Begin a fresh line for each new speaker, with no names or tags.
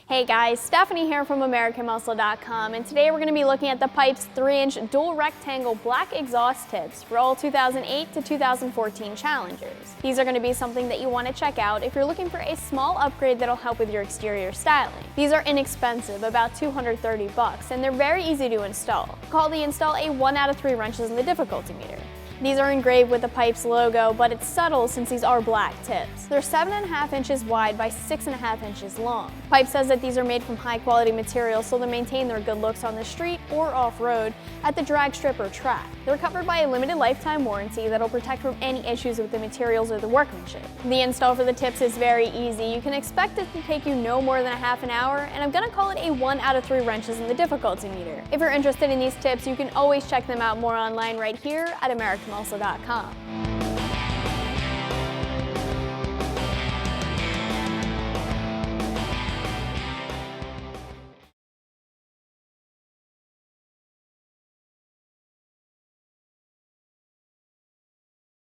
Hey guys, Stephanie here from AmericanMuscle.com, and today we're going to be looking at the Pypes 3-inch dual rectangle black exhaust tips for all 2008 to 2014 Challengers. These are going to be something that you want to check out if you're looking for a small upgrade that'll help with your exterior styling. These are inexpensive, about $230, and they're very easy to install. Call the install a 1 out of 3 wrenches in the difficulty meter. These are engraved with the Pypes logo, but it's subtle since these are black tips. They're 7.5 inches wide by 6.5 inches long. Pypes says that these are made from high quality materials so they maintain their good looks on the street or off-road at the drag strip or track. They're covered by a limited lifetime warranty that'll protect from any issues with the materials or the workmanship. The install for the tips is very easy. You can expect it to take you no more than a half an hour, and I'm gonna call it a 1 out of 3 wrenches in the difficulty meter. If you're interested in these tips, you can always check them out more online right here at AmericanMuscle.com.